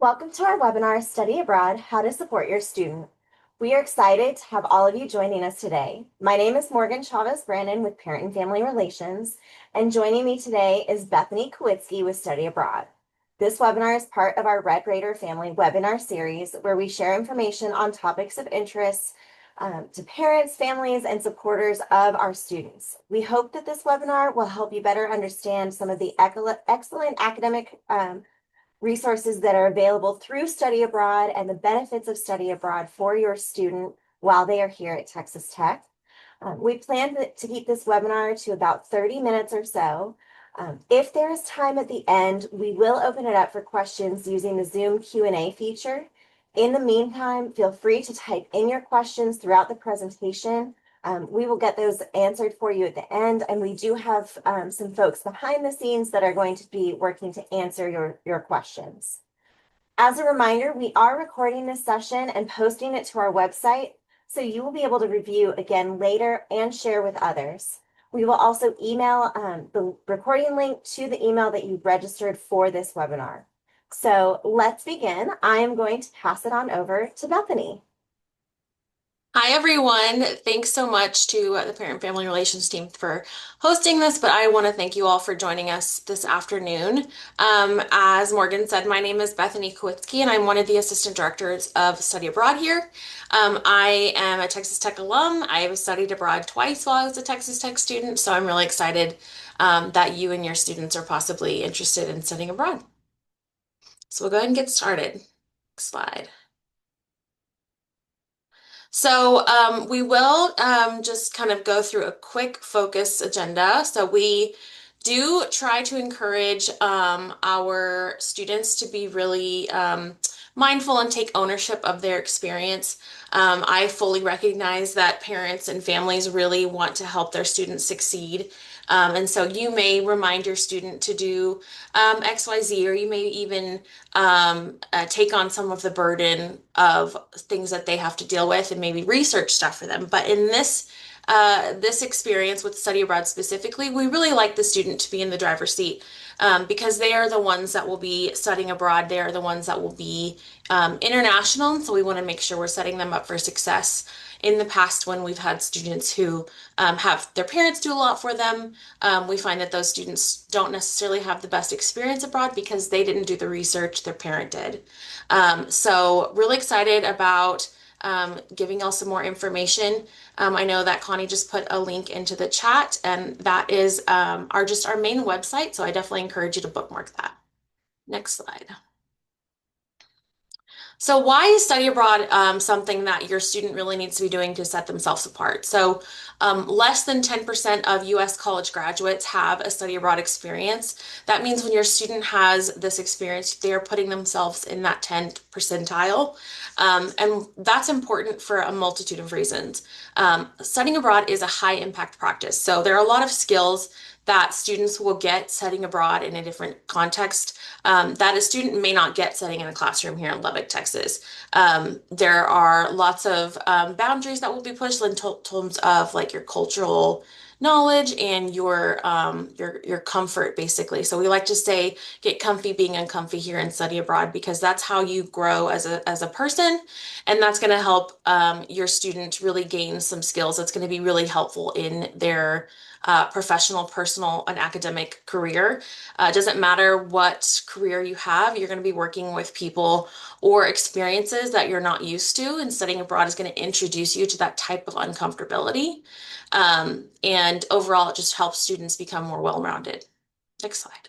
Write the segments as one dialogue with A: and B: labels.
A: Welcome to our webinar, Study Abroad, How to Support Your Student. We are excited to have all of you joining us today. My name is Morgan Chavez-Brannon with Parent and Family Relations, and joining me today is Bethany Kowitsky with Study Abroad. This webinar is part of our Red Raider Family webinar series, where we share information on topics of interest to parents, families, and supporters of our students. We hope that this webinar will help you better understand some of the excellent academic resources that are available through Study Abroad and the benefits of Study Abroad for your student while they are here at Texas Tech. We plan to keep this webinar to about 30 minutes or so. If there is time at the end, we will open it up for questions using the Zoom Q&A feature. In the meantime, feel free to type in your questions throughout the presentation. We will get those answered for you at the end, and we do have some folks behind the scenes that are going to be working to answer your questions. As a reminder, we are recording this session and posting it to our website, so you will be able to review again later and share with others. We will also email the recording link to the email that you registered for this webinar. So let's begin. I am going to pass it on over to Bethany.
B: Hi, everyone. Thanks so much to the Parent Family Relations team for hosting this, but I want to thank you all for joining us this afternoon. As Morgan said, my name is Bethany Kowitsky, and I'm one of the assistant directors of Study Abroad here. I am a Texas Tech alum. I have studied abroad twice while I was a Texas Tech student, so I'm really excited that you and your students are possibly interested in studying abroad. So we'll go ahead and get started. Next slide. So we will just kind of go through a quick focus agenda. So we do try to encourage our students to be really mindful and take ownership of their experience. I fully recognize that parents and families really want to help their students succeed. And so you may remind your student to do XYZ, or you may even take on some of the burden of things that they have to deal with and maybe research stuff for them. But in this experience with study abroad specifically, we really like the student to be in the driver's seat because they are the ones that will be studying abroad. They are the ones that will be international. So we want to make sure we're setting them up for success. In the past, when we've had students who have their parents do a lot for them, we find that those students don't necessarily have the best experience abroad because they didn't do the research, their parent did. So really excited about giving y'all some more information. I know that Connie just put a link into the chat, and that is our main website. So I definitely encourage you to bookmark that. Next slide. So why is study abroad something that your student really needs to be doing to set themselves apart? So less than 10% of US college graduates have a study abroad experience. That means when your student has this experience, they are putting themselves in that 10th percentile. And that's important for a multitude of reasons. Studying abroad is a high impact practice. So there are a lot of skills that students will get studying abroad in a different context that a student may not get studying in a classroom here in Lubbock, Texas. There are lots of boundaries that will be pushed in terms of like your cultural knowledge and your comfort, basically. So we like to say, get comfy being uncomfy here and study abroad because that's how you grow as a person, and that's going to help your student really gain some skills. That's going to be really helpful in their professional, personal, and academic career. It doesn't matter what career you have, you're going to be working with people or experiences that you're not used to, and studying abroad is going to introduce you to that type of uncomfortability. And overall, it just helps students become more well-rounded. Next slide.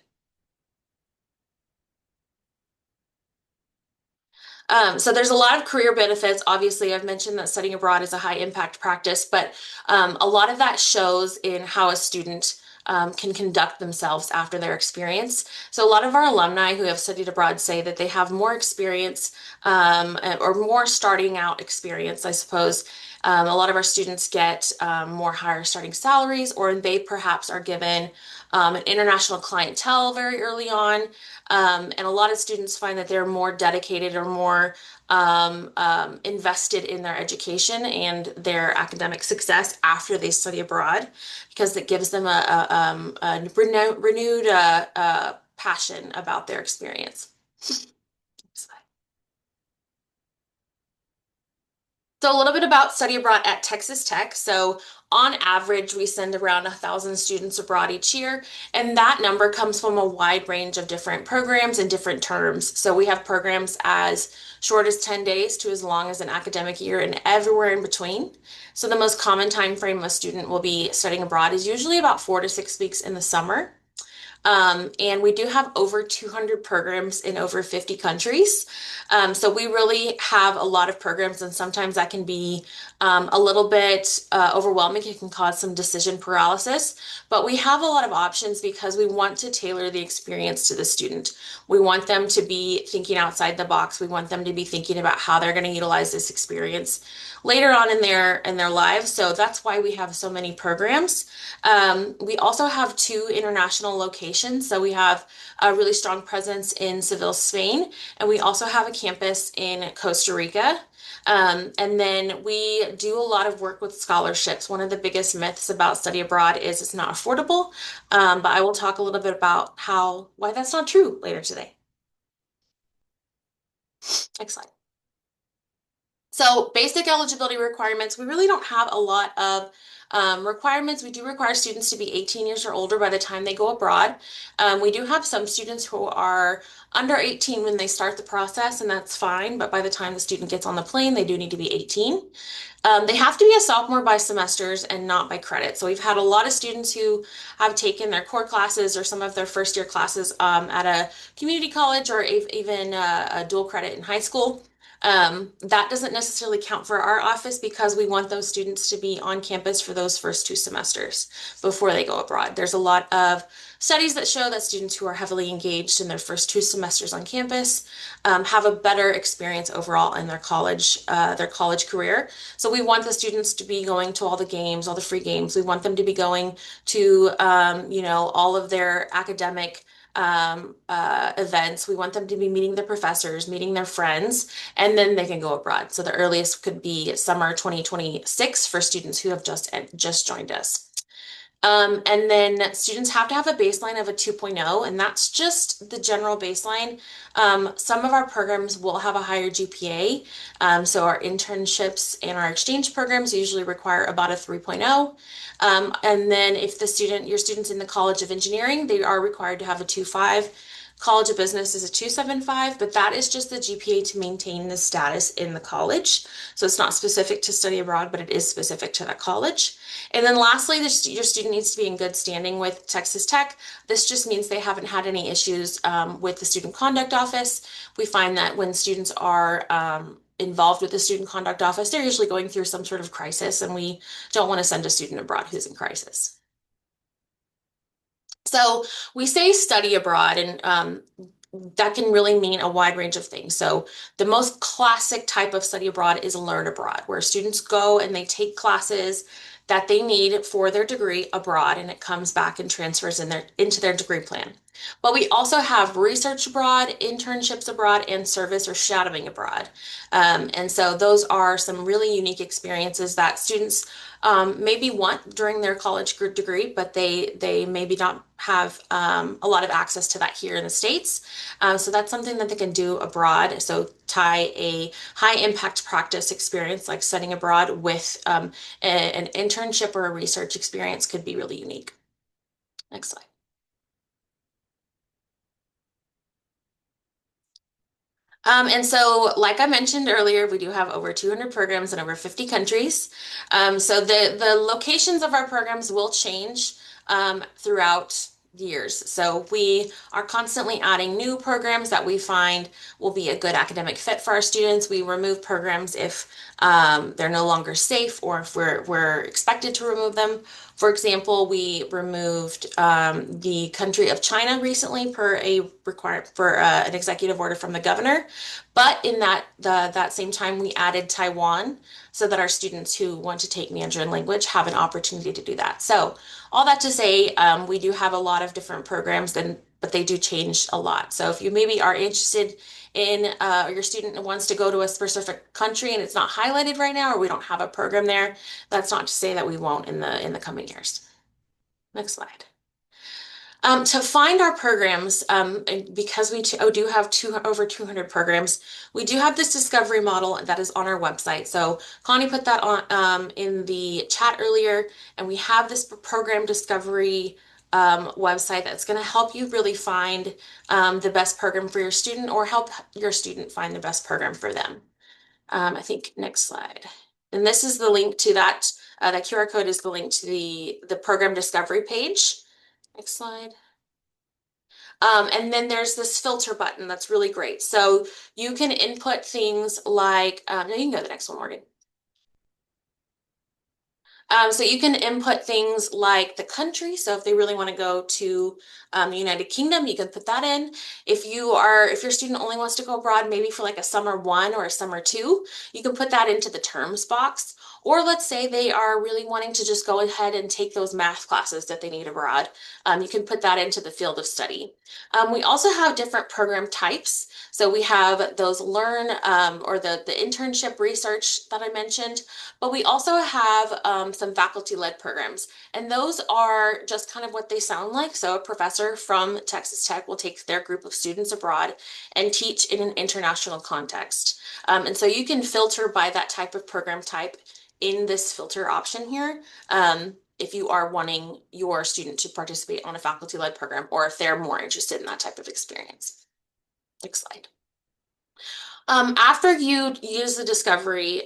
B: So there's a lot of career benefits. Obviously, I've mentioned that studying abroad is a high impact practice, but a lot of that shows in how a student can conduct themselves after their experience. So a lot of our alumni who have studied abroad say that they have more experience or more starting out experience, I suppose. A lot of our students get more higher starting salaries, or they perhaps are given an international clientele very early on. And a lot of students find that they're more dedicated or more invested in their education and their academic success after they study abroad because it gives them a renewed passion about their experience. So a little bit about study abroad at Texas Tech. So on average, we send around 1,000 students abroad each year, and that number comes from a wide range of different programs and different terms. So we have programs as short as 10 days to as long as an academic year and everywhere in between. So the most common time frame a student will be studying abroad is usually about 4 to 6 weeks in the summer. And we do have over 200 programs in over 50 countries. So we really have a lot of programs, and sometimes that can be a little bit overwhelming. It can cause some decision paralysis, but we have a lot of options because we want to tailor the experience to the student. We want them to be thinking outside the box. We want them to be thinking about how they're going to utilize this experience later on in their lives. So that's why we have so many programs. We also have two international locations. So we have a really strong presence in Seville, Spain, and we also have a campus in Costa Rica. And then we do a lot of work with scholarships. One of the biggest myths about study abroad is it's not affordable. But I will talk a little bit about why that's not true later today. Next slide. So basic eligibility requirements, we really don't have a lot of requirements. We do require students to be 18 years or older by the time they go abroad. We do have some students who are under 18 when they start the process, and that's fine. But by the time the student gets on the plane, they do need to be 18. They have to be a sophomore by semesters and not by credit. So we've had a lot of students who have taken their core classes or some of their first year classes at a community college or even a dual credit in high school. That doesn't necessarily count for our office because we want those students to be on campus for those first 2 semesters before they go abroad. There's a lot of studies that show that students who are heavily engaged in their first 2 semesters on campus have a better experience overall in their college career. So we want the students to be going to all the games, all the free games. We want them to be going to, all of their academic events. We want them to be meeting their professors, meeting their friends, and then they can go abroad. So the earliest could be summer 2026 for students who have just joined us. And then students have to have a baseline of a 2.0, and that's just the general baseline. Some of our programs will have a higher GPA. So our internships and our exchange programs usually require about a 3.0. And then if your student's in the College of Engineering, they are required to have a 2.5. College of Business is a 2.75, but that is just the GPA to maintain the status in the college. So it's not specific to study abroad, but it is specific to that college. And then lastly, your student needs to be in good standing with Texas Tech. This just means they haven't had any issues with the Student Conduct Office. We find that when students are involved with the Student Conduct Office, they're usually going through some sort of crisis, and we don't want to send a student abroad who's in crisis. So we say study abroad, and that can really mean a wide range of things. So the most classic type of study abroad is learn abroad, where students go and they take classes that they need for their degree abroad, and it comes back and transfers into their degree plan. But we also have research abroad, internships abroad, and service or shadowing abroad. And so those are some really unique experiences that students maybe want during their college degree, but they maybe not have a lot of access to that here in the States. So that's something that they can do abroad. So tie a high impact practice experience like studying abroad with an internship or a research experience could be really unique. Next slide. And so, like I mentioned earlier, we do have over 200 programs in over 50 countries. So the locations of our programs will change throughout years. So we are constantly adding new programs that we find will be a good academic fit for our students. We remove programs if they're no longer safe or if we're expected to remove them. For example, we removed the country of China recently for an executive order from the governor. But in that same time, we added Taiwan so that our students who want to take Mandarin language have an opportunity to do that. So all that to say, we do have a lot of different programs, but they do change a lot. So if you maybe are interested in your student wants to go to a specific country and it's not highlighted right now, or we don't have a program there, that's not to say that we won't in the coming years. Next slide. To find our programs, and because do have over 200 programs, we do have this discovery model that is on our website. So Connie put that on in the chat earlier, and we have this program discovery website that's going to help you really find the best program for your student or help your student find the best program for them. I think next slide. And this is the link to that. That QR code is the link to the program discovery page. Next slide. And then there's this filter button that's really great. So you can input things like, no, you can go to the next one, Morgan. So you can input things like the country. So if they really want to go to the United Kingdom, you can put that in. If your student only wants to go abroad, maybe for like a summer one or a summer two, you can put that into the terms box. Or let's say they are really wanting to just go ahead and take those math classes that they need abroad. You can put that into the field of study. We also have different program types. So we have those learn or the internship research that I mentioned. But we also have some faculty-led programs, and those are just kind of what they sound like. So a professor from Texas Tech will take their group of students abroad and teach in an international context. And so you can filter by that type of program type in this filter option here. If you are wanting your student to participate on a faculty-led program or if they're more interested in that type of experience. Next slide. After you use the Discovery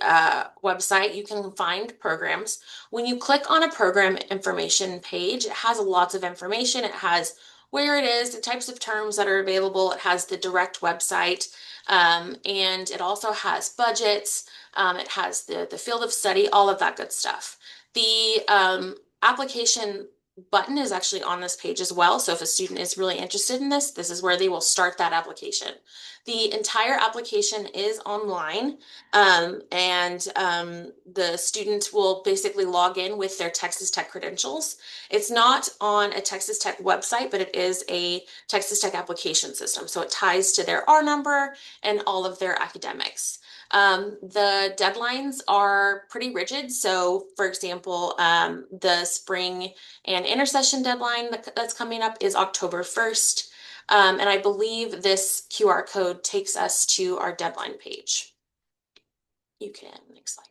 B: website, you can find programs. When you click on a program information page, it has lots of information. It has where it is, the types of terms that are available. It has the direct website, and it also has budgets. It has the field of study, all of that good stuff. The application button is actually on this page as well. So if a student is really interested in this, this is where they will start that application. The entire application is online, and the student will basically log in with their Texas Tech credentials. It's not on a Texas Tech website, but it is a Texas Tech application system. So it ties to their R number and all of their academics. The deadlines are pretty rigid. So, for example, the spring and intersession deadline that's coming up is October 1st. And I believe this QR code takes us to our deadline page. You can, next slide.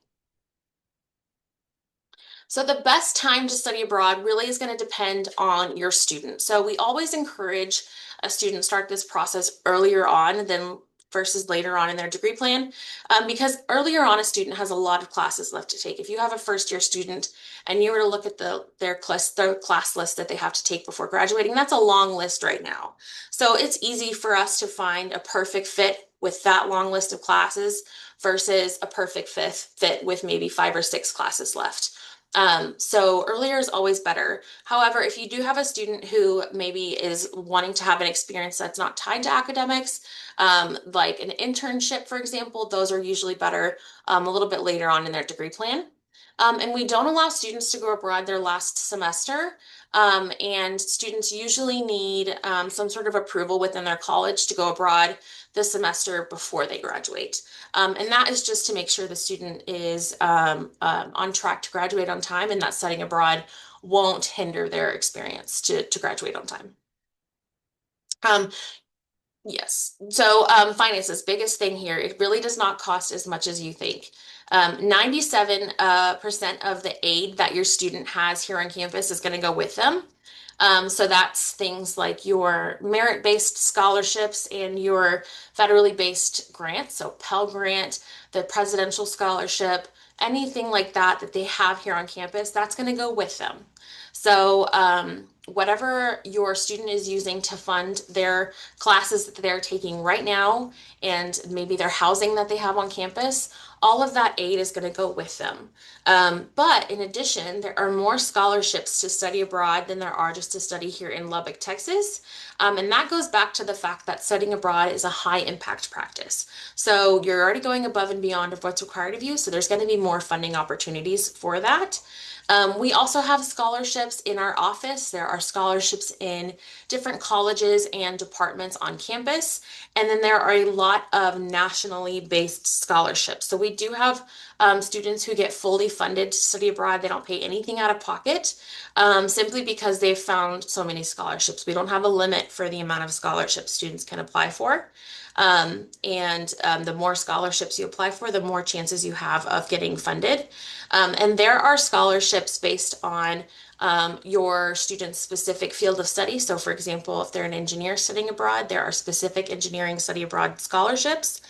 B: So the best time to study abroad really is going to depend on your student. So we always encourage a student start this process earlier on than versus later on in their degree plan, because earlier on a student has a lot of classes left to take. If you have a first year student and you were to look at their class list that they have to take before graduating, that's a long list right now. So it's easy for us to find a perfect fit with that long list of classes versus a perfect fit with maybe 5 or 6 classes left. So earlier is always better. However, if you do have a student who maybe is wanting to have an experience that's not tied to academics, like an internship, for example, those are usually better a little bit later on in their degree plan. And we don't allow students to go abroad their last semester. And students usually need some sort of approval within their college to go abroad the semester before they graduate. And that is just to make sure the student is on track to graduate on time and that studying abroad won't hinder their experience to graduate on time. Um, Yes. So finances, biggest thing here. It really does not cost as much as you think. 97% of the aid that your student has here on campus is going to go with them. So that's things like your merit-based scholarships and your federally based grants. So Pell Grant, the Presidential Scholarship, anything like that that they have here on campus, that's going to go with them. So whatever your student is using to fund their classes that they're taking right now and maybe their housing that they have on campus, all of that aid is going to go with them. But in addition, there are more scholarships to study abroad than there are just to study here in Lubbock, Texas. And that goes back to the fact that studying abroad is a high impact practice. So you're already going above and beyond of what's required of you. So there's going to be more funding opportunities for that. We also have scholarships in our office. There are scholarships in different colleges and departments on campus. And then there are a lot of nationally based scholarships. So we do have students who get fully funded to study abroad. They don't pay anything out of pocket, simply because they've found so many scholarships. We don't have a limit for the amount of scholarships students can apply for. And the more scholarships you apply for, the more chances you have of getting funded. And there are scholarships based on your student's specific field of study. So, for example, if they're an engineer studying abroad, there are specific engineering study abroad scholarships.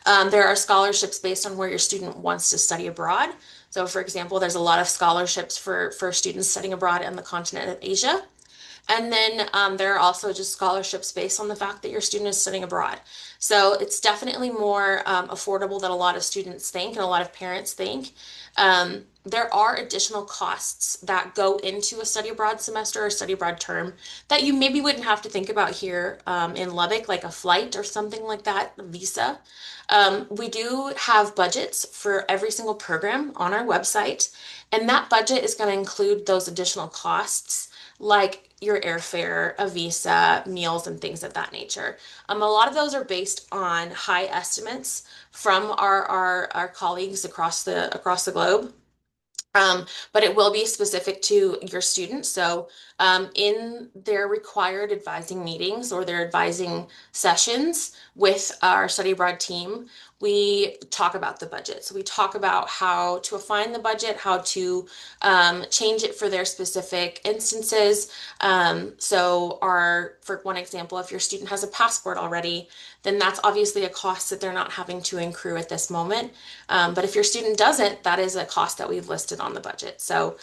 B: There are scholarships based on where your student wants to study abroad. So, for example, there's a lot of scholarships for students studying abroad in the continent of Asia. And then there are also just scholarships based on the fact that your student is studying abroad. So it's definitely more affordable than a lot of students think and a lot of parents think. There are additional costs that go into a study abroad semester or study abroad term that you maybe wouldn't have to think about here in Lubbock, like a flight or something like that, a visa. We do have budgets for every single program on our website, and that budget is going to include those additional costs like your airfare, a visa, meals, and things of that nature. A lot of those are based on high estimates from our colleagues across the globe. But it will be specific to your students. So, in their required advising meetings or their advising sessions with our study abroad team, we talk about the budget. So, we talk about how to affine the budget, how to change it for their specific instances. For one example, if your student has a passport already, then that's obviously a cost that they're not having to accrue at this moment. But if your student doesn't, that is a cost that we've listed on the budget. So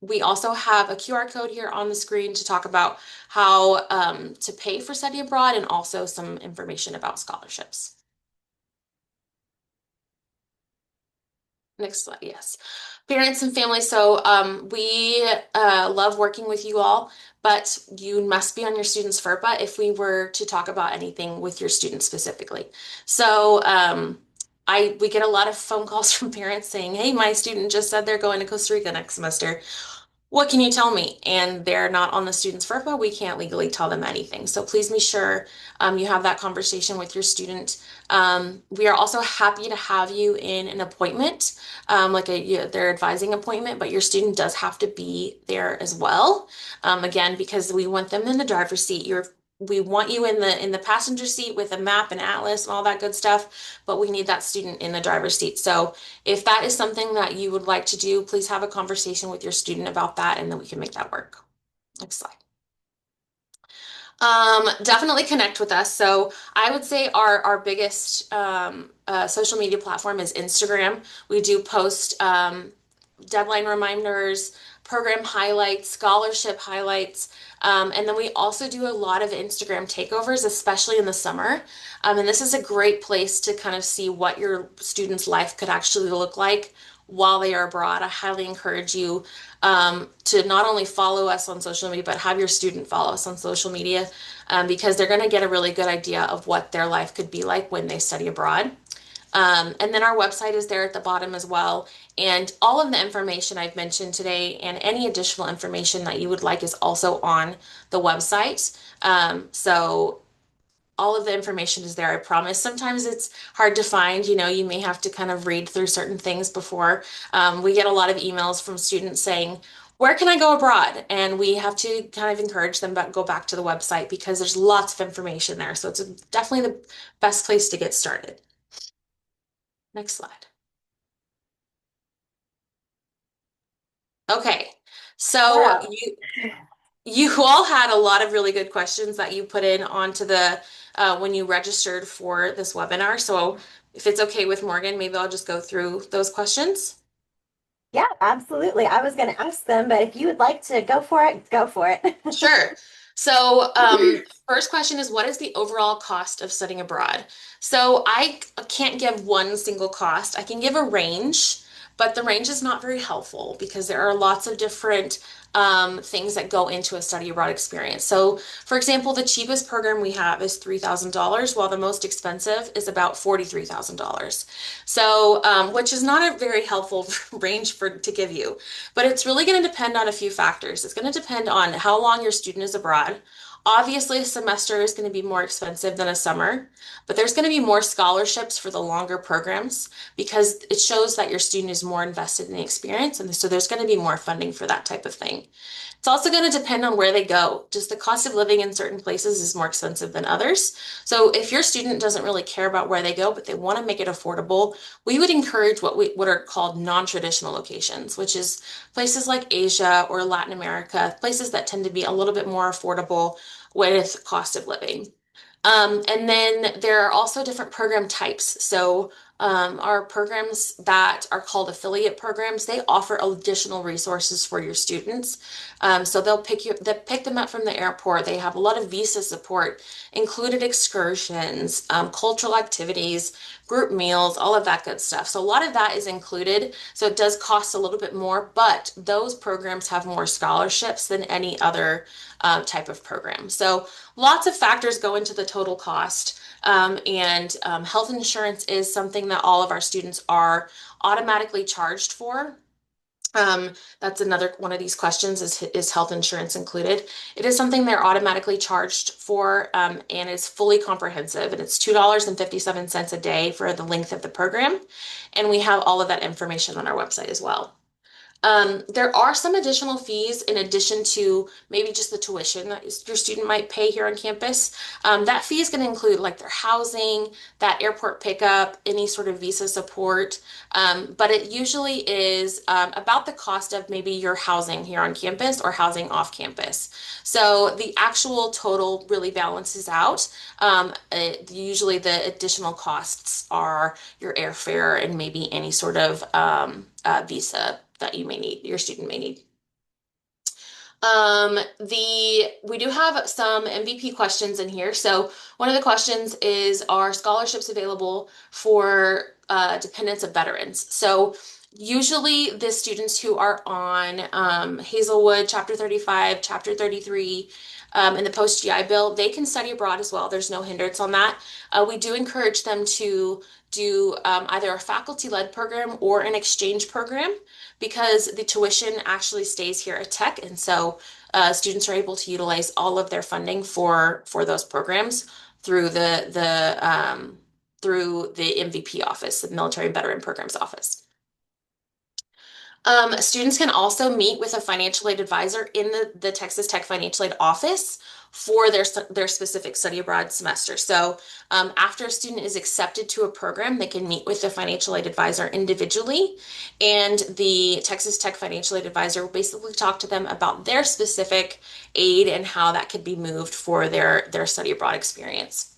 B: we also have a QR code here on the screen to talk about how to pay for study abroad and also some information about scholarships. Next slide, yes. Parents and families. So we love working with you all, but you must be on your student's FERPA if we were to talk about anything with your student specifically. So we get a lot of phone calls from parents saying, "Hey, my student just said they're going to Costa Rica next semester. What can you tell me?" And they're not on the student's FERPA. We can't legally tell them anything. So please be sure you have that conversation with your student. We are also happy to have you in an appointment, their advising appointment, but your student does have to be there as well. Again, because we want them in the driver's seat. We want you in the passenger seat with a map and atlas and all that good stuff, but we need that student in the driver's seat. So if that is something that you would like to do, please have a conversation with your student about that, and then we can make that work. Next slide. Definitely connect with us. So I would say our biggest social media platform is Instagram. We do post deadline reminders, program highlights, scholarship highlights. And then we also do a lot of Instagram takeovers, especially in the summer. And this is a great place to kind of see what your student's life could actually look like while they are abroad. I highly encourage you to not only follow us on social media, but have your student follow us on social media because they're going to get a really good idea of what their life could be like when they study abroad. And then our website is there at the bottom as well. And all of the information I've mentioned today and any additional information that you would like is also on the website. So all of the information is there, I promise. Sometimes it's hard to find, you may have to kind of read through certain things before. We get a lot of emails from students saying, "Where can I go abroad?" And we have to kind of encourage them to go back to the website because there's lots of information there. So it's definitely the best place to get started. Next slide. Okay, so
A: Wow.
B: you all had a lot of really good questions that you put in onto the when you registered for this webinar. So if it's okay with Morgan, maybe I'll just go through those questions.
A: Yeah, absolutely. I was going to ask them, but if you would like to go for it, go for it.
B: Sure. So, first question is, what is the overall cost of studying abroad? So, I can't give one single cost. I can give a range, but the range is not very helpful because there are lots of different things that go into a study abroad experience. So, for example, the cheapest program we have is $3,000, while the most expensive is about $43,000. So, which is not a very helpful range to give you. But it's really going to depend on a few factors. It's going to depend on how long your student is abroad, Obviously, a semester is going to be more expensive than a summer, but there's going to be more scholarships for the longer programs because it shows that your student is more invested in the experience. And so there's going to be more funding for that type of thing. It's also going to depend on where they go. Just the cost of living in certain places is more expensive than others. So if your student doesn't really care about where they go, but they want to make it affordable, we would encourage what are called non-traditional locations, which is places like Asia or Latin America, places that tend to be a little bit more affordable with cost of living. And then there are also different program types. So our programs that are called affiliate programs, they offer additional resources for your students. So they'll pick them up from the airport. They have a lot of visa support, included excursions, cultural activities, group meals, all of that good stuff. So a lot of that is included. So it does cost a little bit more, but those programs have more scholarships than any other type of program. So lots of factors go into the total cost. And health insurance is something that all of our students are automatically charged for. That's another one of these questions is health insurance included? It is something they're automatically charged for, and it's fully comprehensive, and it's $2.57 a day for the length of the program. And we have all of that information on our website as well. There are some additional fees in addition to maybe just the tuition that your student might pay here on campus. That fee is going to include like their housing, that airport pickup, any sort of visa support. But it usually is about the cost of maybe your housing here on campus or housing off campus. So the actual total really balances out. Usually the additional costs are your airfare and maybe any sort of visa that you may need, your student may need. We do have some MVP questions in here. So one of the questions is, are scholarships available for dependents of veterans? So usually the students who are on Hazelwood, Chapter 35, Chapter 33, in the post-GI Bill, they can study abroad as well. There's no hindrance on that. We do encourage them to do either a faculty-led program or an exchange program because the tuition actually stays here at Tech, and so students are able to utilize all of their funding for those programs through the MVP office, the Military and Veteran Programs Office. Students can also meet with a financial aid advisor in the Texas Tech Financial Aid office for their specific study abroad semester. So after a student is accepted to a program, they can meet with the financial aid advisor individually, and the Texas Tech Financial Aid advisor will basically talk to them about their specific aid and how that could be moved for their study abroad experience.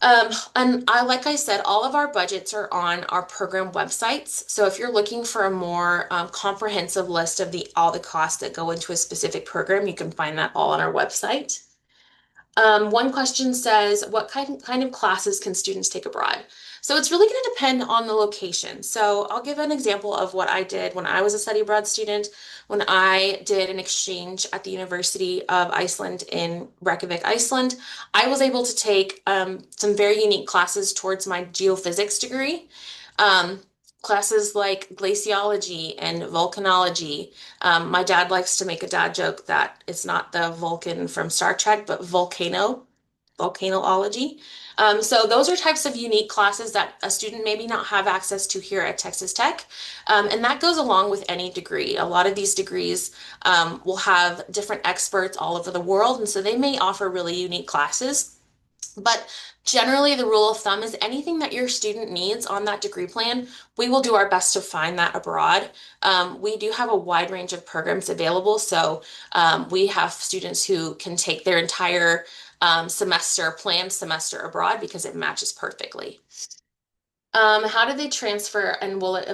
B: And like I said, all of our budgets are on our program websites. So if you're looking for a more comprehensive list of all the costs that go into a specific program, you can find that all on our website. One question says, what kind of classes can students take abroad? So it's really going to depend on the location. So I'll give an example of what I did when I was a study abroad student. When I did an exchange at the University of Iceland in Reykjavik, Iceland, I was able to take some very unique classes towards my geophysics degree. Um, Classes like glaciology and volcanology. My dad likes to make a dad joke that it's not the Vulcan from Star Trek, but volcanology. So those are types of unique classes that a student maybe not have access to here at Texas Tech. And that goes along with any degree. A lot of these degrees will have different experts all over the world, and so they may offer really unique classes. But generally, the rule of thumb is anything that your student needs on that degree plan, we will do our best to find that abroad. We do have a wide range of programs available. So we have students who can take their entire planned semester abroad because it matches perfectly. How do they transfer, and will it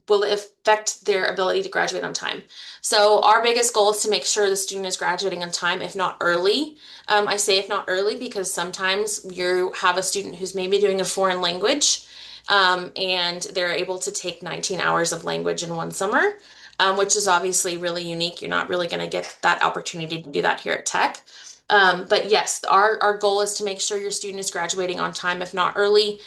B: affect their ability to graduate on time? So our biggest goal is to make sure the student is graduating on time, if not early. I say if not early because sometimes you have a student who's maybe doing a foreign language, and they're able to take 19 hours of language in one summer, which is obviously really unique. You're not really going to get that opportunity to do that here at Tech. But yes, our goal is to make sure your student is graduating on time, if not early.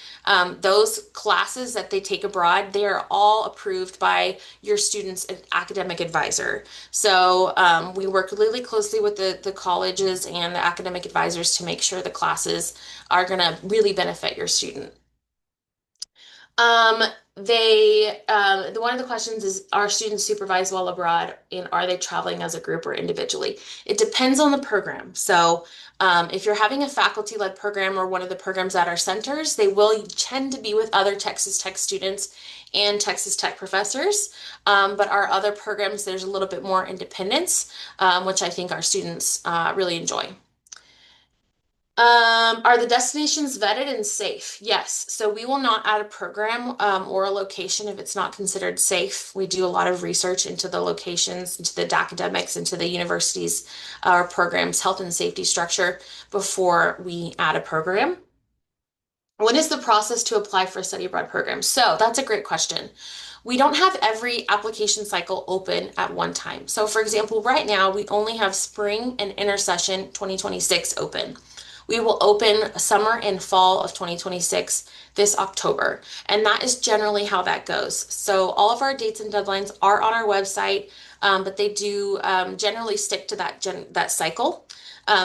B: Those classes that they take abroad, they are all approved by your student's academic advisor. So we work really closely with the colleges and the academic advisors to make sure the classes are going to really benefit your student. Um, one of the questions is, are students supervised while abroad, and are they traveling as a group or individually? It depends on the program. So, if you're having a faculty-led program or one of the programs at our centers, they will tend to be with other Texas Tech students and Texas Tech professors. But our other programs, there's a little bit more independence, which I think our students really enjoy. Are the destinations vetted and safe? Yes. So we will not add a program or a location if it's not considered safe. We do a lot of research into the locations, into the academics, into the universities or programs, health and safety structure before we add a program. What is the process to apply for a study abroad program? So that's a great question. We don't have every application cycle open at one time. So for example, right now we only have spring and intersession 2026 open. We will open summer and fall of 2026 this October. And that is generally how that goes. So all of our dates and deadlines are on our website, but they do generally stick to that cycle.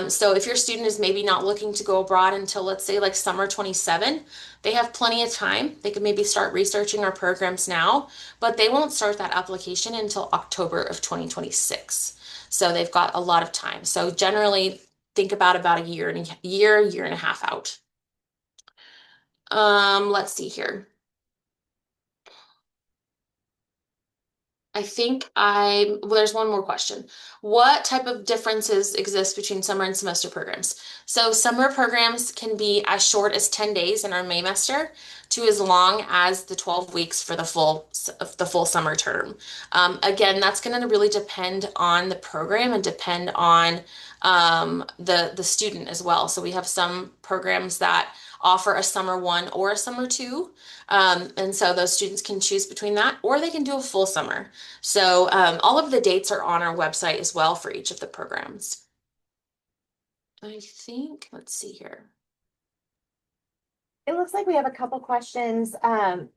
B: So if your student is maybe not looking to go abroad until, let's say, like summer 27, they have plenty of time. They can maybe start researching our programs now, but they won't start that application until October of 2026. So they've got a lot of time. So generally, think about a year and a half out. Let's see here. Well, there's one more question. What type of differences exist between summer and semester programs? So summer programs can be as short as 10 days in our Maymester to as long as the 12 weeks for the full summer term. Again, that's going to really depend on the program and depend on the student as well. So we have some programs that offer a summer one or a summer two. And so those students can choose between that, or they can do a full summer. So all of the dates are on our website as well for each of the programs. Let's see here.
A: It looks like we have a couple questions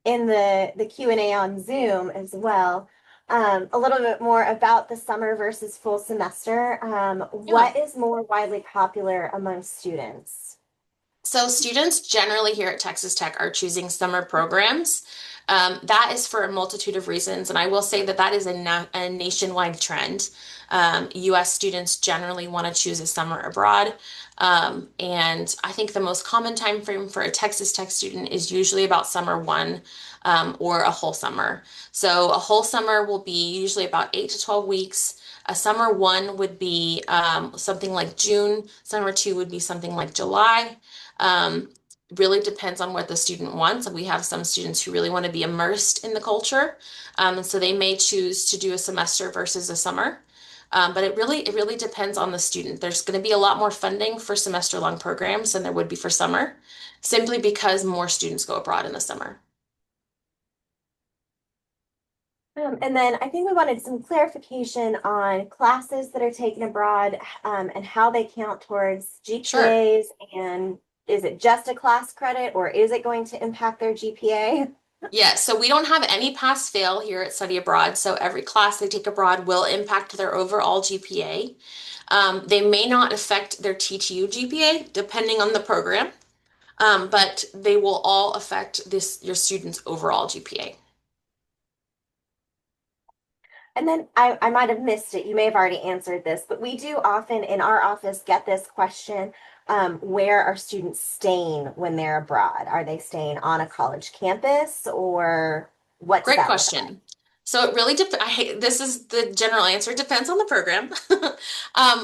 A: in the Q&A on Zoom as well. A little bit more about the summer versus full semester.
B: Yeah.
A: What is more widely popular among students?
B: So students generally here at Texas Tech are choosing summer programs. That is for a multitude of reasons, and I will say that that is a nationwide trend. U.S. students generally want to choose a summer abroad, and I think the most common time frame for a Texas Tech student is usually about summer one, or a whole summer. So a whole summer will be usually about 8 to 12 weeks. A summer one would be something like June. Summer two would be something like July. Um, really depends on what the student wants. We have some students who really want to be immersed in the culture, and so they may choose to do a semester versus a summer. But it really depends on the student. There's going to be a lot more funding for semester-long programs than there would be for summer, simply because more students go abroad in the summer.
A: And then I think we wanted some clarification on classes that are taken abroad and how they count towards
B: Sure.
A: GPAs, and is it just a class credit or is it going to impact their GPA?
B: Yeah, so we don't have any pass fail here at Study Abroad. So every class they take abroad will impact their overall GPA. They may not affect their TTU GPA depending on the program, but they will all affect your student's overall GPA.
A: And then I might have missed it. You may have already answered this, but we do often in our office get this question, where are students staying when they're abroad? Are they staying on a college campus or what does
B: Great
A: that look like?
B: question. So it really depends. This is the general answer. It depends on the program.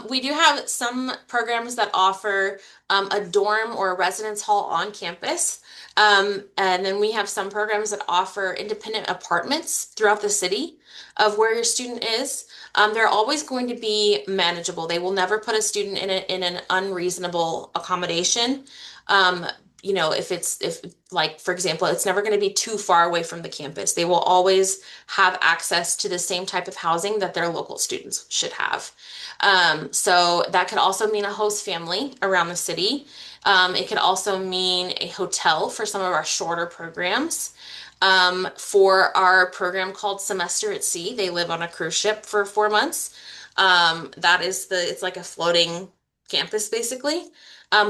B: We do have some programs that offer a dorm or a residence hall on campus. And then we have some programs that offer independent apartments throughout the city of where your student is. They're always going to be manageable. They will never put a student in an unreasonable accommodation. Um, if like, for example, it's never going to be too far away from the campus. They will always have access to the same type of housing that their local students should have. So that could also mean a host family around the city. It could also mean a hotel for some of our shorter programs. For our program called Semester at Sea, they live on a cruise ship for 4 months. It's like a floating campus basically.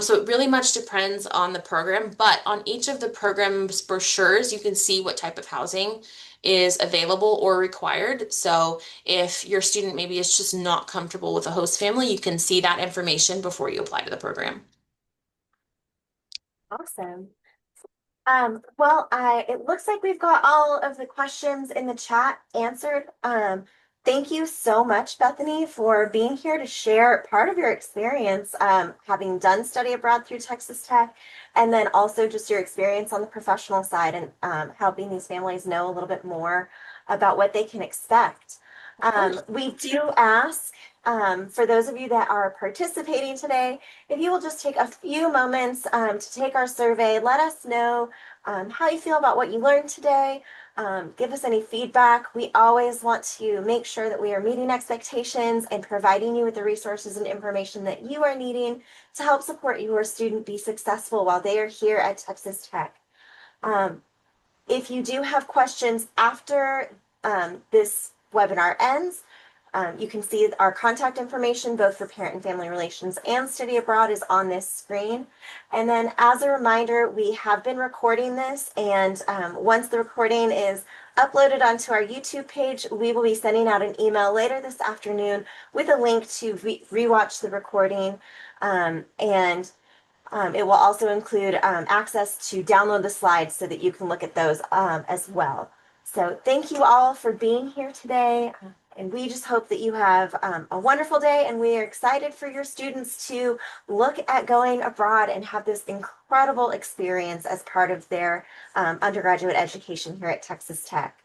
B: So it really much depends on the program, but on each of the program's brochures, you can see what type of housing is available or required. So if your student maybe is just not comfortable with a host family, you can see that information before you apply to the program.
A: Awesome. It looks like we've got all of the questions in the chat answered. Thank you so much, Bethany, for being here to share part of your experience, having done study abroad through Texas Tech, and then also just your experience on the professional side and helping these families know a little bit more about what they can expect.
B: Of course.
A: We do ask for those of you that are participating today, if you will just take a few moments to take our survey, let us know how you feel about what you learned today. Give us any feedback. We always want to make sure that we are meeting expectations and providing you with the resources and information that you are needing to help support your student be successful while they are here at Texas Tech. Um, if you do have questions after this webinar ends, you can see our contact information, both for parent and family relations and study abroad, is on this screen. And then as a reminder, we have been recording this, and once the recording is uploaded onto our YouTube page, we will be sending out an email later this afternoon with a link to rewatch the recording. And it will also include access to download the slides so that you can look at those as well. So thank you all for being here today. And we just hope that you have a wonderful day, and we are excited for your students to look at going abroad and have this incredible experience as part of their undergraduate education here at Texas Tech.